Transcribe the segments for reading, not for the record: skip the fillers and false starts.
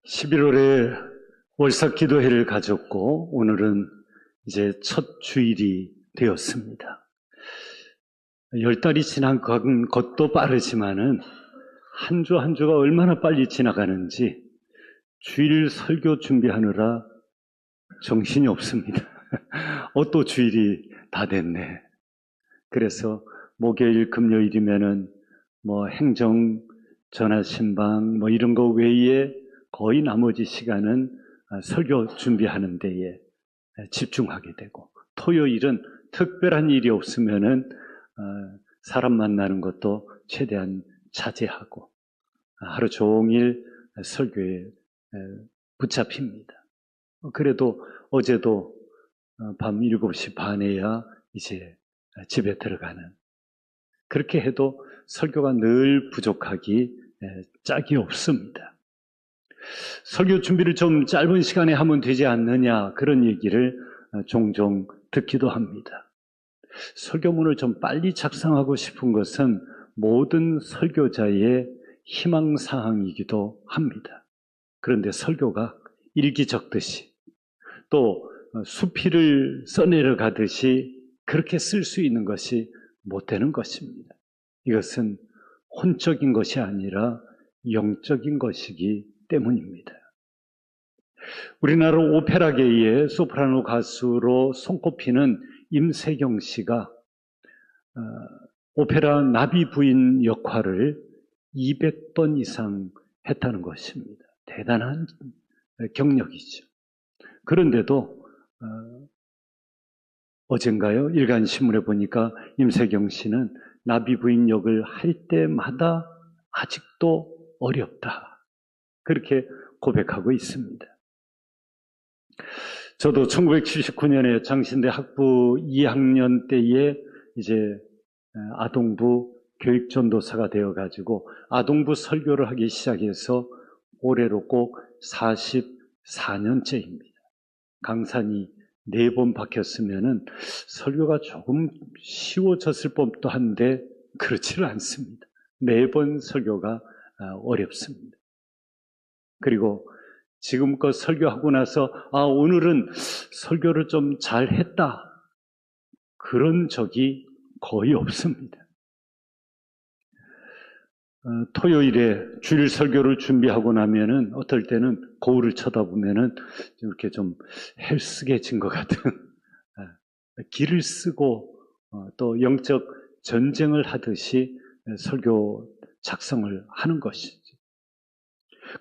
(11월에) 월삭 기도회를 가졌고 오늘은 이제 첫 주일이 되었습니다. 10달이 지난 것도 빠르지만은 한 주 한 주가 얼마나 빨리 지나가는지 주일 설교 준비하느라 정신이 없습니다. 또 주일이 다 됐네. 그래서 목요일, 금요일이면은 행정, 전화신방 이런 거 외에 거의 나머지 시간은 설교 준비하는 데에 집중하게 되고, 토요일은 특별한 일이 없으면은 사람 만나는 것도 최대한 자제하고 하루 종일 설교에 붙잡힙니다. 그래도 어제도 밤 7시 반에야 이제 집에 들어가는, 그렇게 해도 설교가 늘 부족하기 짝이 없습니다. 설교 준비를 좀 짧은 시간에 하면 되지 않느냐, 그런 얘기를 종종 듣기도 합니다. 설교문을 좀 빨리 작성하고 싶은 것은 모든 설교자의 희망사항이기도 합니다. 그런데 설교가 일기 적듯이 또 수필을 써내려가듯이 그렇게 쓸 수 있는 것이 못 되는 것입니다. 이것은 혼적인 것이 아니라 영적인 것이기 때문입니다. 우리나라 오페라계의 소프라노 가수로 손꼽히는 임세경 씨가 오페라 나비 부인 역할을 200번 이상 했다는 것입니다. 대단한 경력이죠. 그런데도 어젠가요? 일간신문에 보니까 임세경 씨는 나비 부인 역을 할 때마다 아직도 어렵다, 그렇게 고백하고 있습니다. 저도 1979년에 장신대 학부 2학년 때에 이제 아동부 교육전도사가 되어가지고 아동부 설교를 하기 시작해서 올해로 꼭 44년째입니다. 강산이 4번 박혔으면은 설교가 조금 쉬워졌을 법도 한데 그렇지는 않습니다. 매번 설교가 어렵습니다. 그리고 지금껏 설교하고 나서 오늘은 설교를 좀 잘했다, 그런 적이 거의 없습니다. 토요일에 주일 설교를 준비하고 나면은 어떨 때는 거울을 쳐다보면은 이렇게 좀 헬스게진 것 같은, 기를 쓰고 또 영적 전쟁을 하듯이 설교 작성을 하는 것이죠.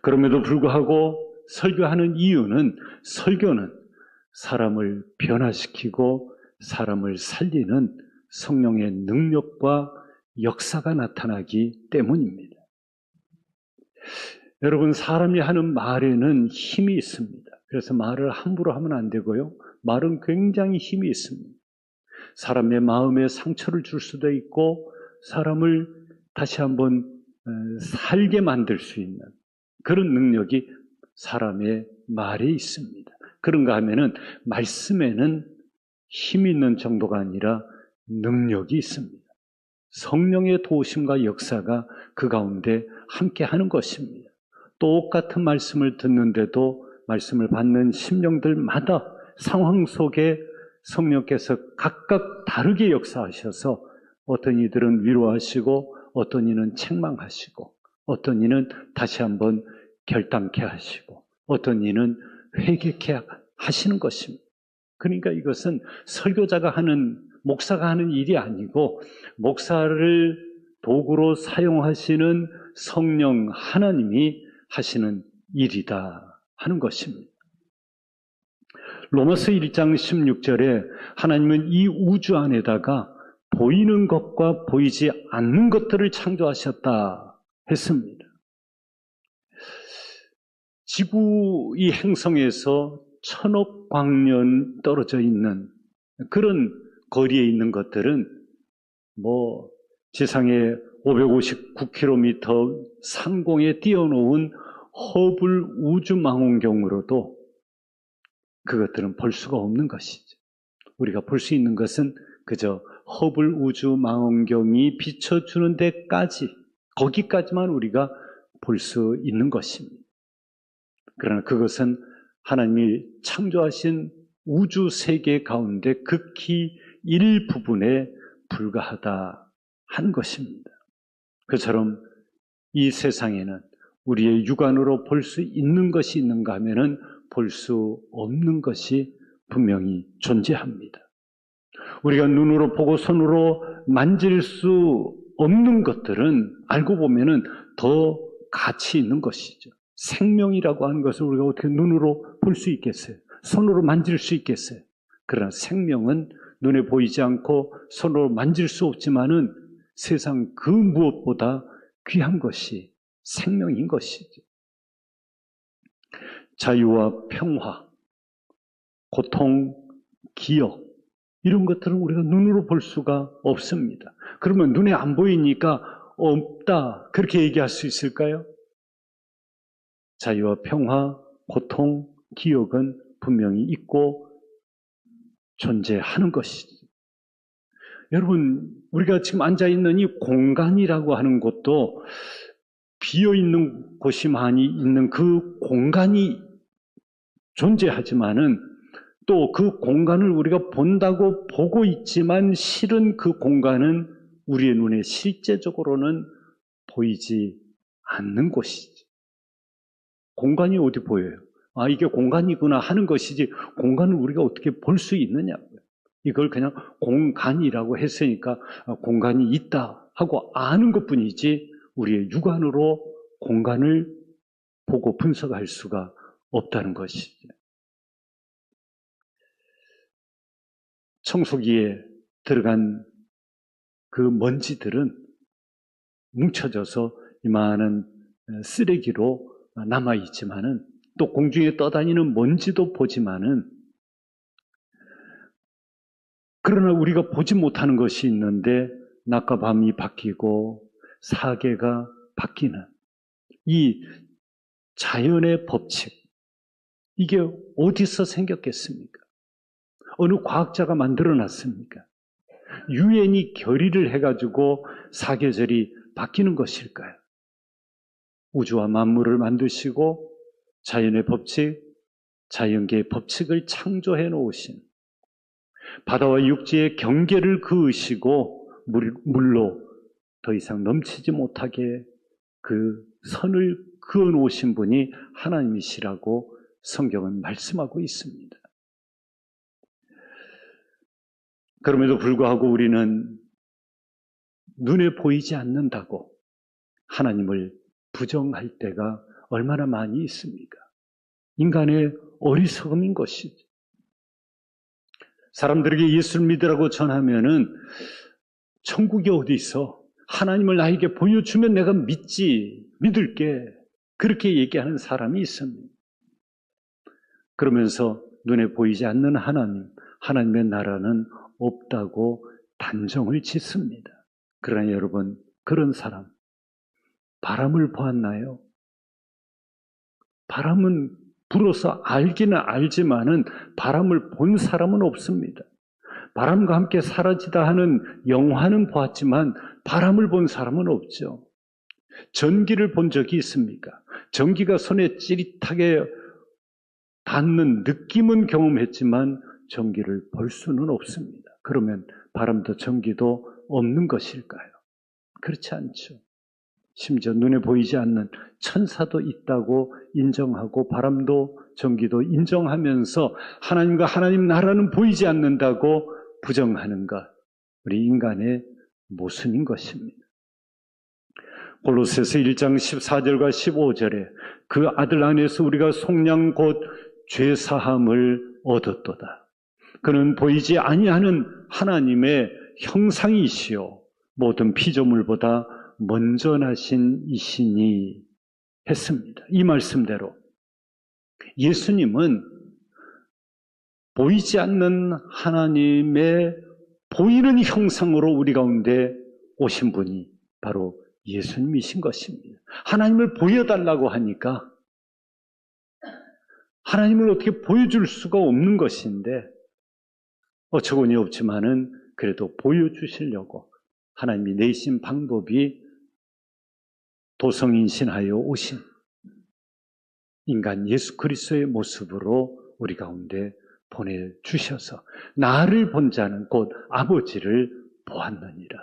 그럼에도 불구하고 설교하는 이유는, 설교는 사람을 변화시키고 사람을 살리는 성령의 능력과 역사가 나타나기 때문입니다. 여러분, 사람이 하는 말에는 힘이 있습니다. 그래서 말을 함부로 하면 안 되고요. 말은 굉장히 힘이 있습니다. 사람의 마음에 상처를 줄 수도 있고 사람을 다시 한번 살게 만들 수 있는 그런 능력이 사람의 말에 있습니다. 그런가 하면은 말씀에는 힘이 있는 정도가 아니라 능력이 있습니다. 성령의 도우심과 역사가 그 가운데 함께 하는 것입니다. 똑같은 말씀을 듣는데도 말씀을 받는 심령들마다 상황 속에 성령께서 각각 다르게 역사하셔서 어떤 이들은 위로하시고 어떤 이는 책망하시고 어떤 이는 다시 한번 결단케 하시고 어떤 이는 회개케 하시는 것입니다. 그러니까 이것은 설교자가 하는, 목사가 하는 일이 아니고 목사를 도구로 사용하시는 성령 하나님이 하시는 일이다 하는 것입니다. 로마서 1장 16절에 하나님은 이 우주 안에다가 보이는 것과 보이지 않는 것들을 창조하셨다 했습니다. 지구 이 행성에서 1000억 광년 떨어져 있는 그런 거리에 있는 것들은 지상의 559km 상공에 띄워놓은 허블 우주망원경으로도 그것들은 볼 수가 없는 것이죠. 우리가 볼 수 있는 것은 그저 허블 우주망원경이 비춰주는 데까지, 거기까지만 우리가 볼 수 있는 것입니다. 그러나 그것은 하나님이 창조하신 우주 세계 가운데 극히 일부분에 불과하다 하는 것입니다. 그처럼 이 세상에는 우리의 육안으로 볼 수 있는 것이 있는가 하면은 볼 수 없는 것이 분명히 존재합니다. 우리가 눈으로 보고 손으로 만질 수 없는 것들은 알고 보면은 더 가치 있는 것이죠. 생명이라고 하는 것을 우리가 어떻게 눈으로 볼 수 있겠어요? 손으로 만질 수 있겠어요? 그러나 생명은 눈에 보이지 않고 손으로 만질 수 없지만은 세상 그 무엇보다 귀한 것이 생명인 것이죠. 자유와 평화, 고통, 기억, 이런 것들은 우리가 눈으로 볼 수가 없습니다. 그러면 눈에 안 보이니까 없다, 그렇게 얘기할 수 있을까요? 자유와 평화, 고통, 기억은 분명히 있고 존재하는 것이죠. 여러분, 우리가 지금 앉아있는 이 공간이라고 하는 것도 비어있는 곳이 많이 있는 그 공간이 존재하지만은 또 그 공간을 우리가 본다고 보고 있지만 실은 그 공간은 우리의 눈에 실제적으로는 보이지 않는 곳이지. 공간이 어디 보여요? 아, 이게 공간이구나 하는 것이지 공간을 우리가 어떻게 볼 수 있느냐고요. 이걸 그냥 공간이라고 했으니까 공간이 있다 하고 아는 것뿐이지 우리의 육안으로 공간을 보고 분석할 수가 없다는 것이죠. 청소기에 들어간 그 먼지들은 뭉쳐져서 이만한 쓰레기로 남아있지만은 또 공중에 떠다니는 먼지도 보지만은 그러나 우리가 보지 못하는 것이 있는데 낮과 밤이 바뀌고 사계가 바뀌는 이 자연의 법칙, 이게 어디서 생겼겠습니까? 어느 과학자가 만들어놨습니까? 유엔이 결의를 해가지고 사계절이 바뀌는 것일까요? 우주와 만물을 만드시고 자연의 법칙, 자연계의 법칙을 창조해 놓으신 바다와 육지의 경계를 그으시고 물로 더 이상 넘치지 못하게 그 선을 그어 놓으신 분이 하나님이시라고 성경은 말씀하고 있습니다. 그럼에도 불구하고 우리는 눈에 보이지 않는다고 하나님을 부정할 때가 얼마나 많이 있습니까? 인간의 어리석음인 것이죠. 사람들에게 예수를 믿으라고 전하면은 천국이 어디 있어? 하나님을 나에게 보여주면 내가 믿을게. 그렇게 얘기하는 사람이 있습니다. 그러면서 눈에 보이지 않는 하나님의 나라는 없다고 단정을 짓습니다. 그러나 여러분, 그런 사람, 바람을 보았나요? 바람은 불어서 알기는 알지만은 바람을 본 사람은 없습니다. 바람과 함께 사라지다 하는 영화는 보았지만 바람을 본 사람은 없죠. 전기를 본 적이 있습니까? 전기가 손에 찌릿하게 닿는 느낌은 경험했지만 전기를 볼 수는 없습니다. 그러면 바람도 전기도 없는 것일까요? 그렇지 않죠. 심지어 눈에 보이지 않는 천사도 있다고 인정하고 바람도 전기도 인정하면서 하나님과 하나님 나라는 보이지 않는다고 부정하는 것, 우리 인간의 모순인 것입니다. 골로새서 1장 14절과 15절에 그 아들 안에서 우리가 속량 곧 죄사함을 얻었도다. 그는 보이지 아니하는 하나님의 형상이시요 모든 피조물보다 먼저 나신 이시니 했습니다. 이 말씀대로 예수님은 보이지 않는 하나님의 보이는 형상으로 우리 가운데 오신 분이 바로 예수님이신 것입니다. 하나님을 보여달라고 하니까 하나님을 어떻게 보여줄 수가 없는 것인데 어처구니 없지만은 그래도 보여주시려고 하나님이 내신 방법이 도성인신하여 오신 인간 예수 그리스도의 모습으로 우리 가운데 보내주셔서 나를 본 자는 곧 아버지를 보았느니라.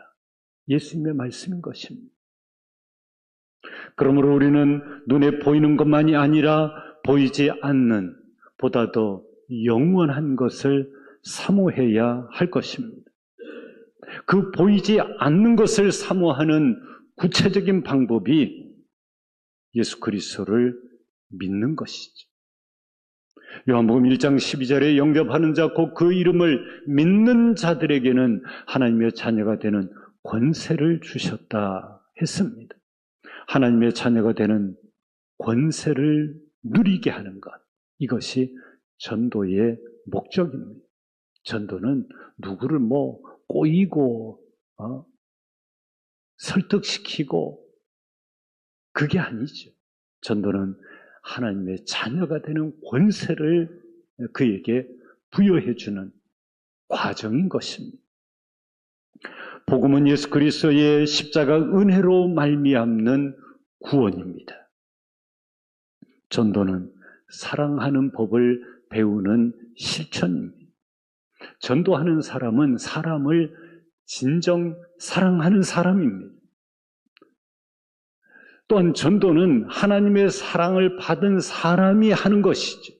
예수님의 말씀인 것입니다. 그러므로 우리는 눈에 보이는 것만이 아니라 보이지 않는 보다 더 영원한 것을 사모해야 할 것입니다. 그 보이지 않는 것을 사모하는 구체적인 방법이 예수 그리스도를 믿는 것이죠. 요한복음 1장 12절에 영접하는 자 곧 그 이름을 믿는 자들에게는 하나님의 자녀가 되는 권세를 주셨다 했습니다. 하나님의 자녀가 되는 권세를 누리게 하는 것, 이것이 전도의 목적입니다. 전도는 누구를 꼬이고 설득시키고 그게 아니죠. 전도는 하나님의 자녀가 되는 권세를 그에게 부여해주는 과정인 것입니다. 복음은 예수 그리스도의 십자가 은혜로 말미암는 구원입니다. 전도는 사랑하는 법을 배우는 실천입니다. 전도하는 사람은 사람을 진정 사랑하는 사람입니다. 또한 전도는 하나님의 사랑을 받은 사람이 하는 것이죠.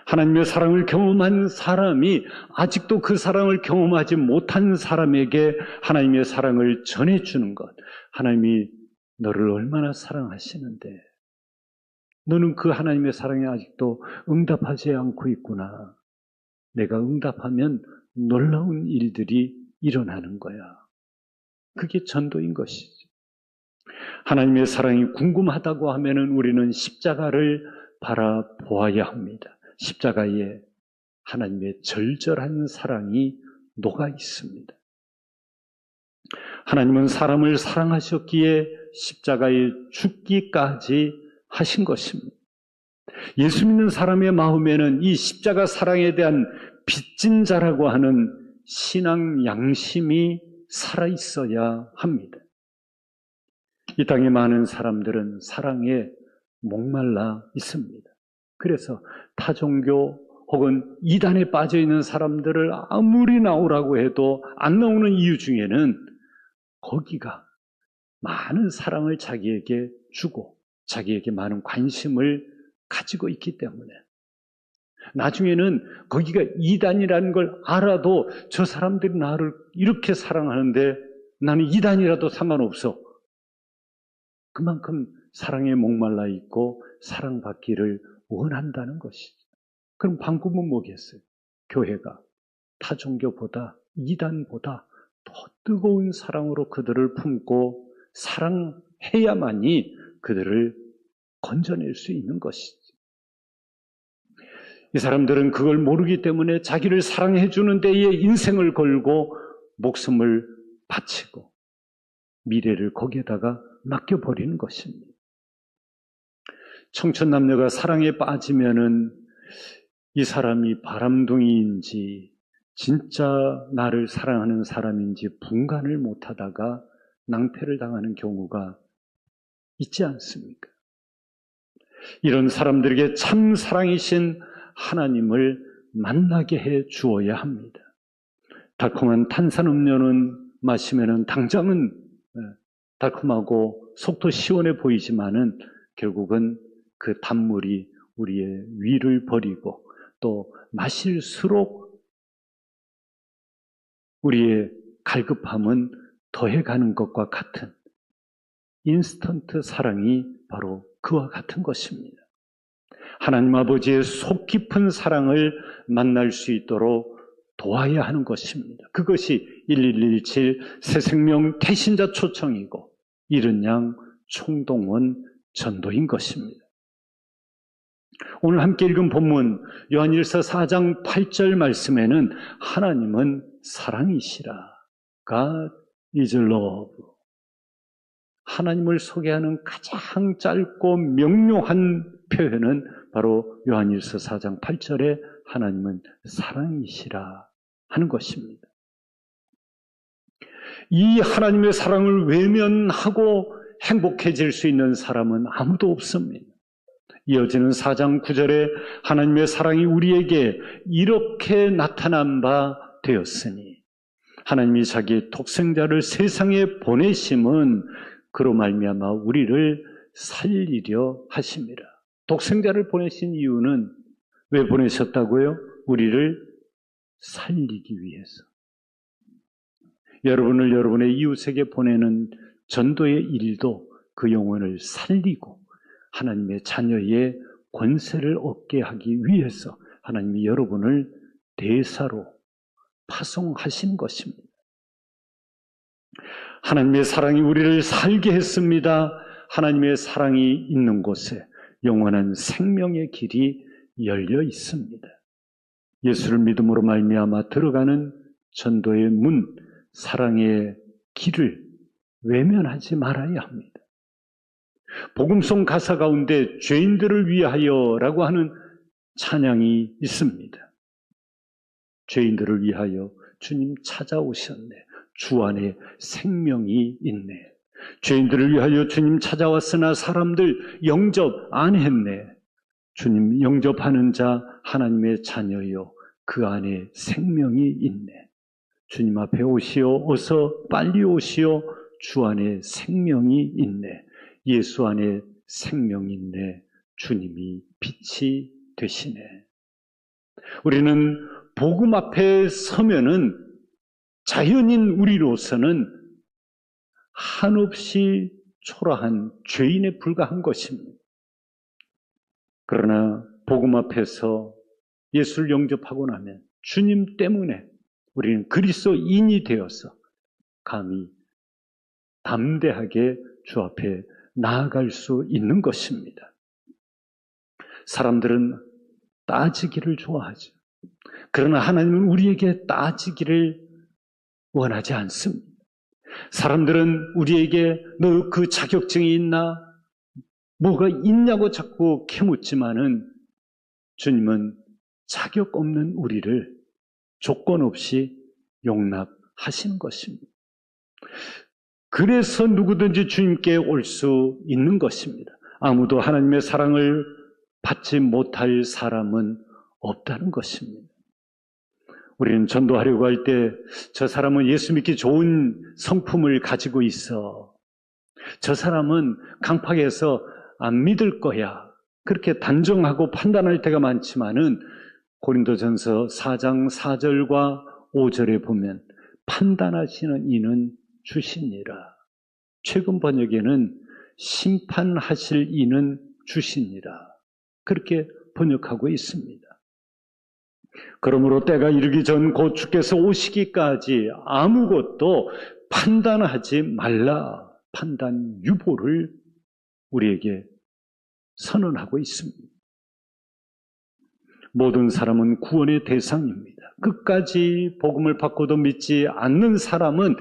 하나님의 사랑을 경험한 사람이 아직도 그 사랑을 경험하지 못한 사람에게 하나님의 사랑을 전해주는 것. 하나님이 너를 얼마나 사랑하시는데 너는 그 하나님의 사랑에 아직도 응답하지 않고 있구나. 내가 응답하면 놀라운 일들이 일어나는 거야. 그게 전도인 것이죠. 하나님의 사랑이 궁금하다고 하면은 우리는 십자가를 바라보아야 합니다. 십자가에 하나님의 절절한 사랑이 녹아 있습니다. 하나님은 사람을 사랑하셨기에 십자가에 죽기까지 하신 것입니다. 예수 믿는 사람의 마음에는 이 십자가 사랑에 대한 빚진 자라고 하는 신앙 양심이 살아있어야 합니다. 이 땅에 많은 사람들은 사랑에 목말라 있습니다. 그래서 타종교 혹은 이단에 빠져있는 사람들을 아무리 나오라고 해도 안 나오는 이유 중에는 거기가 많은 사랑을 자기에게 주고 자기에게 많은 관심을 가지고 있기 때문에 나중에는 거기가 이단이라는 걸 알아도 저 사람들이 나를 이렇게 사랑하는데 나는 이단이라도 상관없어. 그만큼 사랑에 목말라 있고 사랑받기를 원한다는 것이죠. 그럼 방법은 뭐겠어요? 교회가 타종교보다 이단보다 더 뜨거운 사랑으로 그들을 품고 사랑해야만이 그들을 건져낼 수 있는 것이죠. 이 사람들은 그걸 모르기 때문에 자기를 사랑해 주는 데에 인생을 걸고 목숨을 바치고 미래를 거기에다가 맡겨버리는 것입니다. 청춘남녀가 사랑에 빠지면은 이 사람이 바람둥이인지 진짜 나를 사랑하는 사람인지 분간을 못하다가 낭패를 당하는 경우가 있지 않습니까? 이런 사람들에게 참 사랑이신 하나님을 만나게 해 주어야 합니다. 달콤한 탄산음료는 마시면은 당장은 달콤하고 속도 시원해 보이지만은 결국은 그 단물이 우리의 위를 버리고 또 마실수록 우리의 갈급함은 더해가는 것과 같은 인스턴트 사랑이 바로 그와 같은 것입니다. 하나님 아버지의 속 깊은 사랑을 만날 수 있도록 도와야 하는 것입니다. 그것이 1117 새생명 태신자 초청이고 이른 양 총동원 전도인 것입니다. 오늘 함께 읽은 본문 요한일서 4장 8절 말씀에는 하나님은 사랑이시라. God is love. 하나님을 소개하는 가장 짧고 명료한 표현은 바로 요한일서 4장 8절에 하나님은 사랑이시라 하는 것입니다. 이 하나님의 사랑을 외면하고 행복해질 수 있는 사람은 아무도 없습니다. 이어지는 4장 9절에 하나님의 사랑이 우리에게 이렇게 나타난 바 되었으니 하나님이 자기의 독생자를 세상에 보내심은 그로 말미암아 우리를 살리려 하심이라. 독생자를 보내신 이유는 왜 보내셨다고요? 우리를 살리기 위해서. 여러분을 여러분의 이웃에게 보내는 전도의 일도 그 영혼을 살리고 하나님의 자녀의 권세를 얻게 하기 위해서 하나님이 여러분을 대사로 파송하신 것입니다. 하나님의 사랑이 우리를 살게 했습니다. 하나님의 사랑이 있는 곳에 영원한 생명의 길이 열려 있습니다. 예수를 믿음으로 말미암아 들어가는 전도의 문, 사랑의 길을 외면하지 말아야 합니다. 복음송 가사 가운데 죄인들을 위하여라고 하는 찬양이 있습니다. 죄인들을 위하여 주님 찾아오셨네. 주 안에 생명이 있네. 죄인들을 위하여 주님 찾아왔으나 사람들 영접 안 했네. 주님 영접하는 자 하나님의 자녀요. 그 안에 생명이 있네. 주님 앞에 오시오. 어서 빨리 오시오. 주 안에 생명이 있네. 예수 안에 생명이 있네. 주님이 빛이 되시네. 우리는 복음 앞에 서면은 자연인 우리로서는 한없이 초라한 죄인에 불과한 것입니다. 그러나 복음 앞에서 예수를 영접하고 나면 주님 때문에 우리는 그리스도인이 되어서 감히 담대하게 주 앞에 나아갈 수 있는 것입니다. 사람들은 따지기를 좋아하죠. 그러나 하나님은 우리에게 따지기를 원하지 않습니다. 사람들은 우리에게 너 그 자격증이 있나? 뭐가 있냐고 자꾸 캐묻지만은 주님은 자격 없는 우리를 조건 없이 용납하시는 것입니다. 그래서 누구든지 주님께 올 수 있는 것입니다. 아무도 하나님의 사랑을 받지 못할 사람은 없다는 것입니다. 우리는 전도하려고 할 때 저 사람은 예수 믿기 좋은 성품을 가지고 있어. 저 사람은 강팍해서 안 믿을 거야. 그렇게 단정하고 판단할 때가 많지만은 고린도전서 4장 4절과 5절에 보면 판단하시는 이는 주시니라. 최근 번역에는 심판하실 이는 주시니라. 그렇게 번역하고 있습니다. 그러므로 때가 이르기 전 곧 주께서 오시기까지 아무것도 판단하지 말라. 판단 유보를 우리에게 선언하고 있습니다. 모든 사람은 구원의 대상입니다. 끝까지 복음을 받고도 믿지 않는 사람은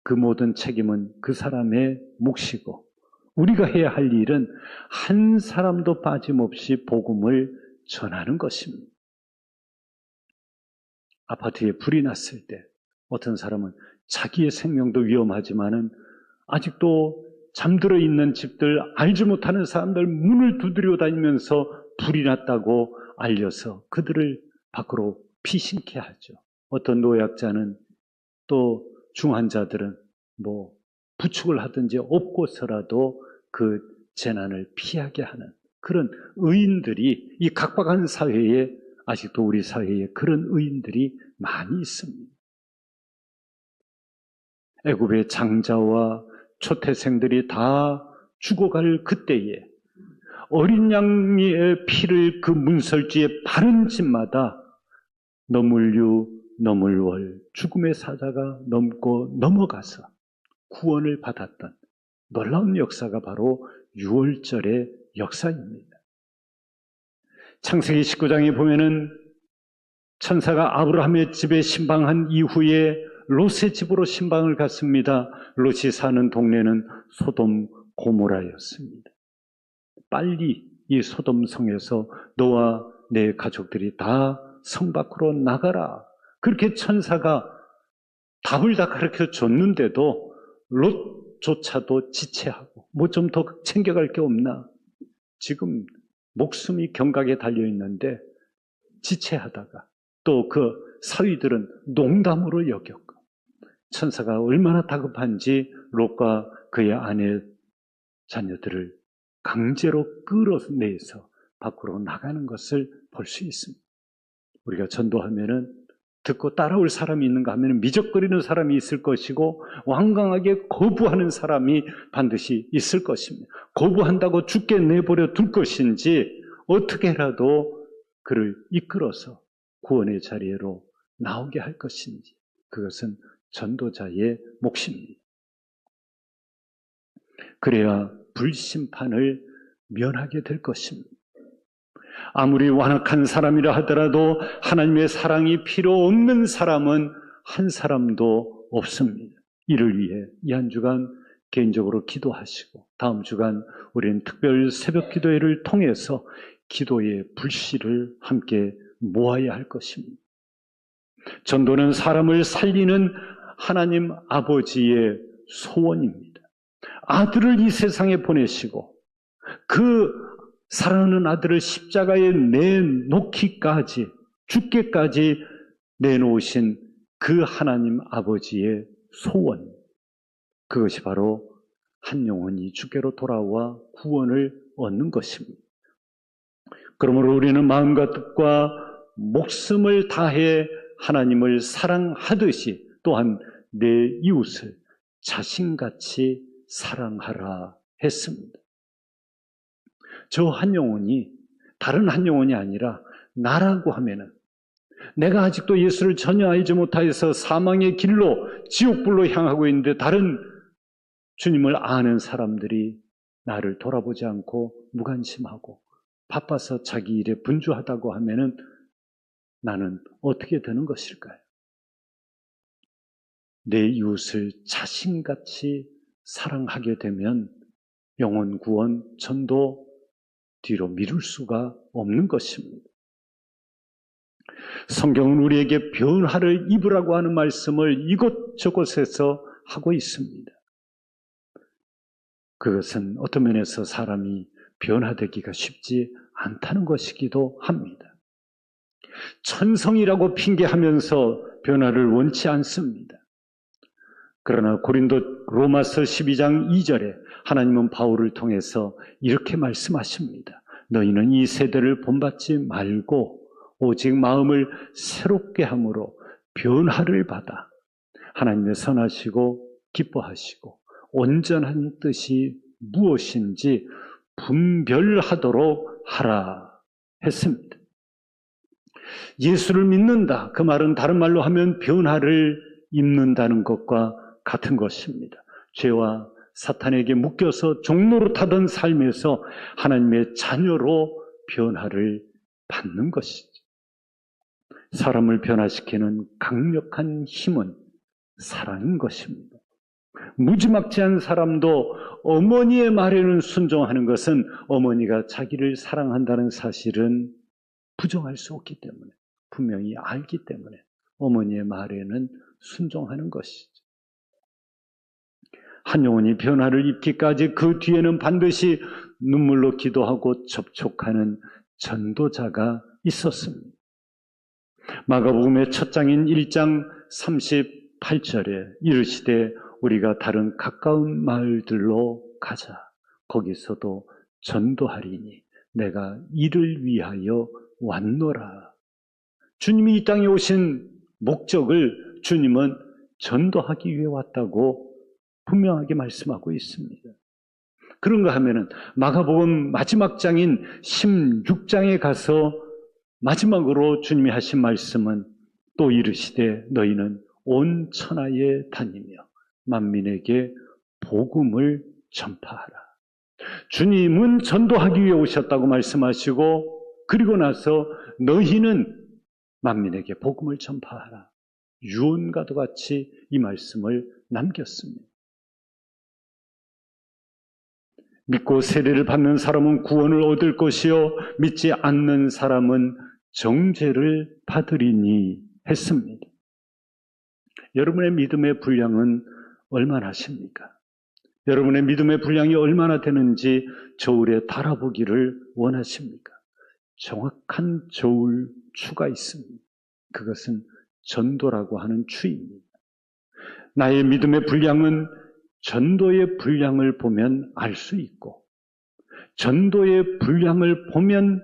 그 모든 책임은 그 사람의 몫이고 우리가 해야 할 일은 한 사람도 빠짐없이 복음을 전하는 것입니다. 아파트에 불이 났을 때 어떤 사람은 자기의 생명도 위험하지만은 아직도 잠들어 있는 집들, 알지 못하는 사람들 문을 두드려 다니면서 불이 났다고 알려서 그들을 밖으로 피신케 하죠. 어떤 노약자는 또 중환자들은 부축을 하든지 업고서라도 그 재난을 피하게 하는 그런 의인들이 이 각박한 사회에 아직도 우리 사회에 그런 의인들이 많이 있습니다. 애굽의 장자와 초태생들이 다 죽어갈 그때에 어린 양의 피를 그 문설주에 바른 집마다 너물유 너물월 죽음의 사자가 넘고 넘어가서 구원을 받았던 놀라운 역사가 바로 유월절의 역사입니다. 창세기 19장에 보면은 천사가 아브라함의 집에 신방한 이후에 롯의 집으로 신방을 갔습니다. 롯이 사는 동네는 소돔 고모라였습니다. 빨리 이 소돔 성에서 너와 내 가족들이 다 성 밖으로 나가라. 그렇게 천사가 답을 다 가르쳐 줬는데도 롯 롯조차도 지체하고 뭐 좀 더 챙겨갈 게 없나? 지금 목숨이 경각에 달려있는데 지체하다가 또 그 사위들은 농담으로 여겼고 천사가 얼마나 다급한지 롯과 그의 아내 자녀들을 강제로 끌어내서 밖으로 나가는 것을 볼 수 있습니다. 우리가 전도하면은 듣고 따라올 사람이 있는가 하면 미적거리는 사람이 있을 것이고 완강하게 거부하는 사람이 반드시 있을 것입니다. 거부한다고 죽게 내버려 둘 것인지 어떻게라도 그를 이끌어서 구원의 자리로 나오게 할 것인지 그것은 전도자의 몫입니다. 그래야 불심판을 면하게 될 것입니다. 아무리 완악한 사람이라 하더라도 하나님의 사랑이 필요 없는 사람은 한 사람도 없습니다. 이를 위해 이 한 주간 개인적으로 기도하시고 다음 주간 우리는 특별 새벽 기도회를 통해서 기도의 불씨를 함께 모아야 할 것입니다. 전도는 사람을 살리는 하나님 아버지의 소원입니다. 아들을 이 세상에 보내시고 그 사랑하는 아들을 십자가에 내놓기까지 죽게까지 내놓으신 그 하나님 아버지의 소원, 그것이 바로 한 영혼이 주께로 돌아와 구원을 얻는 것입니다. 그러므로 우리는 마음과 뜻과 목숨을 다해 하나님을 사랑하듯이 또한 내 이웃을 자신같이 사랑하라 했습니다. 저 한 영혼이 다른 한 영혼이 아니라 나라고 하면은 내가 아직도 예수를 전혀 알지 못하여서 사망의 길로 지옥불로 향하고 있는데 다른 주님을 아는 사람들이 나를 돌아보지 않고 무관심하고 바빠서 자기 일에 분주하다고 하면은 나는 어떻게 되는 것일까요? 내 이웃을 자신같이 사랑하게 되면 영혼 구원, 전도 뒤로 미룰 수가 없는 것입니다. 성경은 우리에게 변화를 입으라고 하는 말씀을 이곳저곳에서 하고 있습니다. 그것은 어떤 면에서 사람이 변화되기가 쉽지 않다는 것이기도 합니다. 천성이라고 핑계하면서 변화를 원치 않습니다. 그러나 로마서 12장 2절에 하나님은 바울을 통해서 이렇게 말씀하십니다. 너희는 이 세대를 본받지 말고 오직 마음을 새롭게 함으로 변화를 받아 하나님의 선하시고 기뻐하시고 온전한 뜻이 무엇인지 분별하도록 하라 했습니다. 예수를 믿는다. 그 말은 다른 말로 하면 변화를 입는다는 것과 같은 것입니다. 죄와 사탄에게 묶여서 종로로 타던 삶에서 하나님의 자녀로 변화를 받는 것이죠. 사람을 변화시키는 강력한 힘은 사랑인 것입니다. 무지막지한 사람도 어머니의 말에는 순종하는 것은 어머니가 자기를 사랑한다는 사실은 부정할 수 없기 때문에 분명히 알기 때문에 어머니의 말에는 순종하는 것이죠. 한 영혼이 변화를 입기까지 그 뒤에는 반드시 눈물로 기도하고 접촉하는 전도자가 있었습니다. 마가복음의 첫 장인 1장 38절에 이르시되 우리가 다른 가까운 마을들로 가자. 거기서도 전도하리니 내가 이를 위하여 왔노라. 주님이 이 땅에 오신 목적을 주님은 전도하기 위해 왔다고 분명하게 말씀하고 있습니다. 그런가 하면은 마가복음 마지막 장인 16장에 가서 마지막으로 주님이 하신 말씀은 또 이르시되 너희는 온 천하에 다니며 만민에게 복음을 전파하라. 주님은 전도하기 위해 오셨다고 말씀하시고 그리고 나서 너희는 만민에게 복음을 전파하라. 유언과도 같이 이 말씀을 남겼습니다. 믿고 세례를 받는 사람은 구원을 얻을 것이요 믿지 않는 사람은 정죄를 받으리니 했습니다. 여러분의 믿음의 분량은 얼마나 하십니까? 여러분의 믿음의 분량이 얼마나 되는지 저울에 달아보기를 원하십니까? 정확한 저울 추가 있습니다. 그것은 전도라고 하는 추입니다. 나의 믿음의 분량은 전도의 분량을 보면 알 수 있고, 전도의 분량을 보면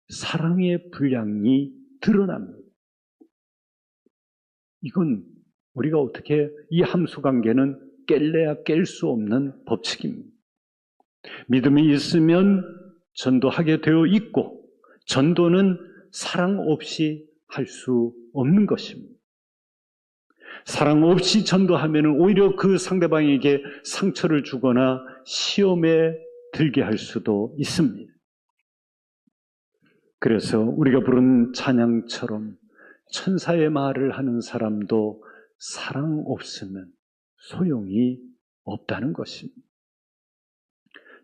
사랑의 분량이 드러납니다. 이건 우리가 어떻게, 이 함수관계는 깰래야 깰 수 없는 법칙입니다. 믿음이 있으면 전도하게 되어 있고, 전도는 사랑 없이 할 수 없는 것입니다. 사랑 없이 전도하면 오히려 그 상대방에게 상처를 주거나 시험에 들게 할 수도 있습니다. 그래서 우리가 부른 찬양처럼 천사의 말을 하는 사람도 사랑 없으면 소용이 없다는 것입니다.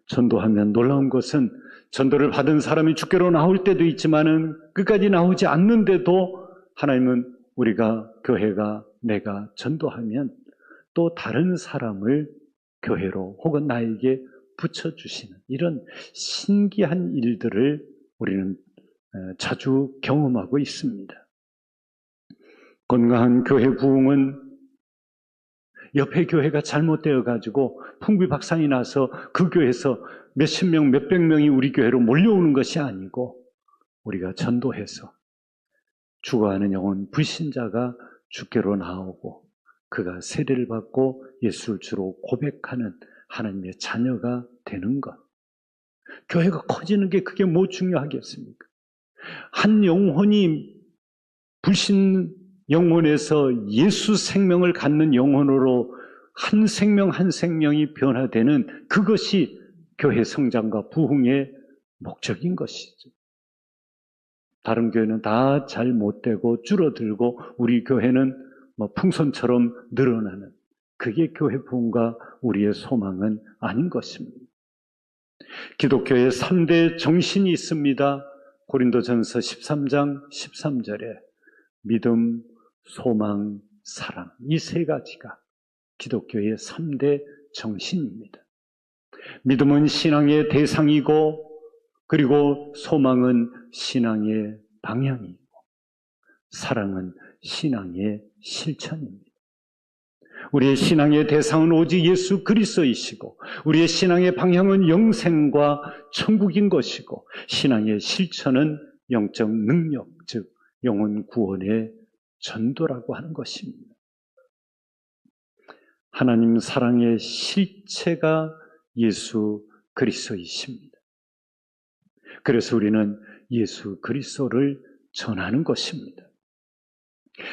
전도하면 놀라운 것은 전도를 받은 사람이 주께로 나올 때도 있지만은 끝까지 나오지 않는데도 하나님은 우리가, 교회가, 내가 전도하면 또 다른 사람을 교회로 혹은 나에게 붙여주시는 이런 신기한 일들을 우리는 자주 경험하고 있습니다. 건강한 교회 부흥은 옆에 교회가 잘못되어 가지고 풍비박산이 나서 그 교회에서 몇십 명, 몇백 명이 우리 교회로 몰려오는 것이 아니고, 우리가 전도해서 죽어가는 영혼 불신자가 주께로 나오고 그가 세례를 받고 예수를 주로 고백하는 하나님의 자녀가 되는 것. 교회가 커지는 게 그게 뭐 중요하겠습니까? 한 영혼이 불신 영혼에서 예수 생명을 갖는 영혼으로 한 생명 한 생명이 변화되는 그것이 교회 성장과 부흥의 목적인 것이죠. 다른 교회는 다 잘 못되고 줄어들고 우리 교회는 풍선처럼 늘어나는, 그게 교회 부흥과 우리의 소망은 아닌 것입니다. 기독교의 3대 정신이 있습니다. 고린도전서 13장 13절에 믿음, 소망, 사랑, 이 세 가지가 기독교의 3대 정신입니다. 믿음은 신앙의 대상이고, 그리고 소망은 신앙의 방향이고, 사랑은 신앙의 실천입니다. 우리의 신앙의 대상은 오직 예수 그리스도이시고, 우리의 신앙의 방향은 영생과 천국인 것이고, 신앙의 실천은 영적 능력, 즉 영혼 구원의 전도라고 하는 것입니다. 하나님 사랑의 실체가 예수 그리스도이십니다. 그래서 우리는 예수 그리스도를 전하는 것입니다.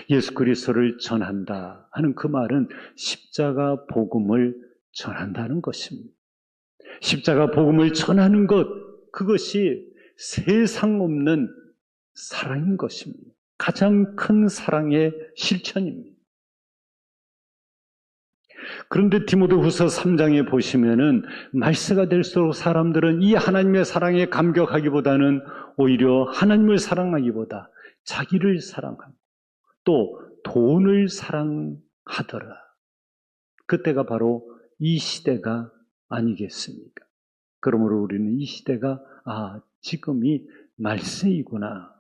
예수 그리스도를 전한다 하는 그 말은 십자가 복음을 전한다는 것입니다. 십자가 복음을 전하는 것, 그것이 세상 없는 사랑인 것입니다. 가장 큰 사랑의 실천입니다. 그런데 디모데후서 3장에 보시면은 말세가 될수록 사람들은 이 하나님의 사랑에 감격하기보다는 오히려 하나님을 사랑하기보다 자기를 사랑하고 또 돈을 사랑하더라. 그때가 바로 이 시대가 아니겠습니까? 그러므로 우리는 이 시대가 지금이 말세이구나.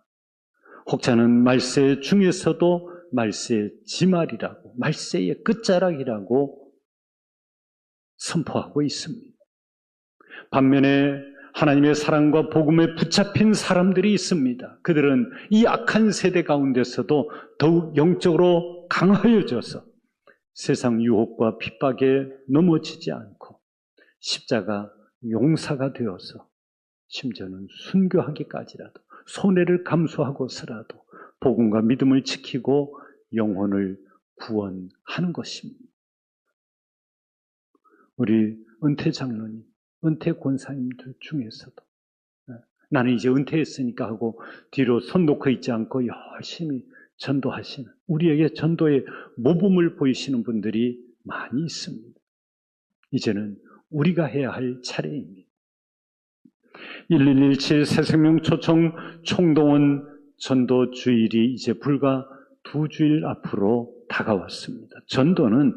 혹자는 말세 중에서도 말세의 지말이라고, 말세의 끝자락이라고 선포하고 있습니다. 반면에 하나님의 사랑과 복음에 붙잡힌 사람들이 있습니다. 그들은 이 악한 세대 가운데서도 더욱 영적으로 강하여져서 세상 유혹과 핍박에 넘어지지 않고 십자가 용사가 되어서 심지어는 순교하기까지라도 손해를 감수하고서라도 복음과 믿음을 지키고 영혼을 구원하는 것입니다. 우리 은퇴 장로님, 은퇴 권사님들 중에서도 나는 이제 은퇴했으니까 하고 뒤로 손 놓고 있지 않고 열심히 전도하시는, 우리에게 전도의 모범을 보이시는 분들이 많이 있습니다. 이제는 우리가 해야 할 차례입니다. 1117 새생명 초청 총동원 전도 주일이 이제 불과 2주일 앞으로 다가왔습니다. 전도는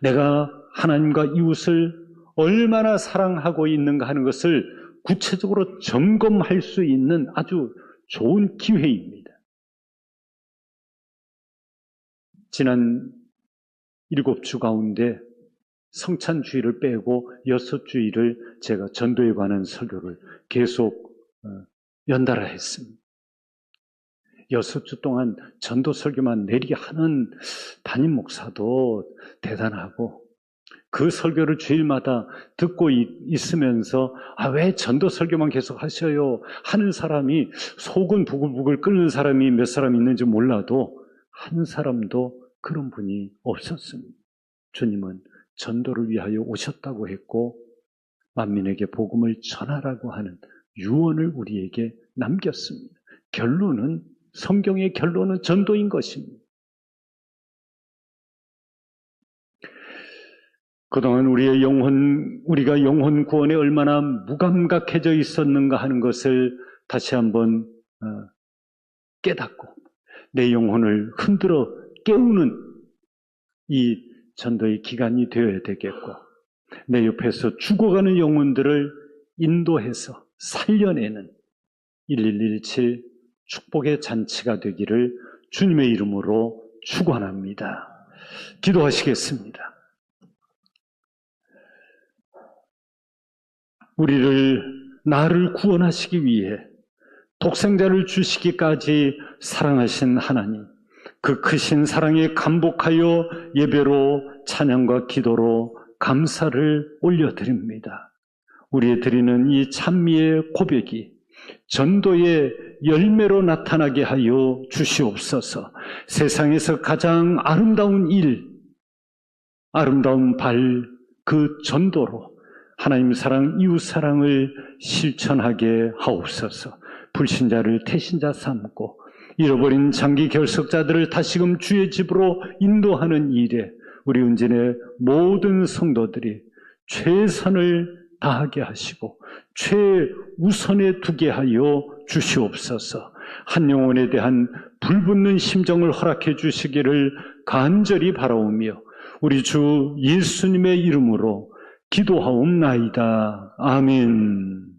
내가 하나님과 이웃을 얼마나 사랑하고 있는가 하는 것을 구체적으로 점검할 수 있는 아주 좋은 기회입니다. 지난 7주 가운데 성찬주의를 빼고 6주일을 제가 전도에 관한 설교를 계속 연달아 했습니다. 6주 동안 전도 설교만 내리 하는 담임 목사도 대단하고 그 설교를 주일마다 듣고 있으면서 왜 전도 설교만 계속 하셔요? 하는 사람이 속은 부글부글 끓는 사람이 몇 사람 있는지 몰라도 한 사람도 그런 분이 없었습니다. 주님은 전도를 위하여 오셨다고 했고 만민에게 복음을 전하라고 하는 유언을 우리에게 남겼습니다. 결론은 성경의 결론은 전도인 것입니다. 그동안 우리가 영혼 구원에 얼마나 무감각해져 있었는가 하는 것을 다시 한번 깨닫고 내 영혼을 흔들어 깨우는 이 전도의 기간이 되어야 되겠고 내 옆에서 죽어가는 영혼들을 인도해서 살려내는 1117 축복의 잔치가 되기를 주님의 이름으로 축원합니다. 기도하시겠습니다. 나를 구원하시기 위해 독생자를 주시기까지 사랑하신 하나님, 그 크신 사랑에 감복하여 예배로 찬양과 기도로 감사를 올려드립니다. 우리의 드리는 이 찬미의 고백이 전도의 열매로 나타나게 하여 주시옵소서. 세상에서 가장 아름다운 일, 아름다운 그 전도로 하나님 사랑, 이웃 사랑을 실천하게 하옵소서. 불신자를 태신자 삼고 잃어버린 장기 결석자들을 다시금 주의 집으로 인도하는 일에 우리 은진의 모든 성도들이 최선을 다하게 하시고 최우선에 두게 하여 주시옵소서. 한 영혼에 대한 불붙는 심정을 허락해 주시기를 간절히 바라오며 우리 주 예수님의 이름으로 기도하옵나이다. 아멘.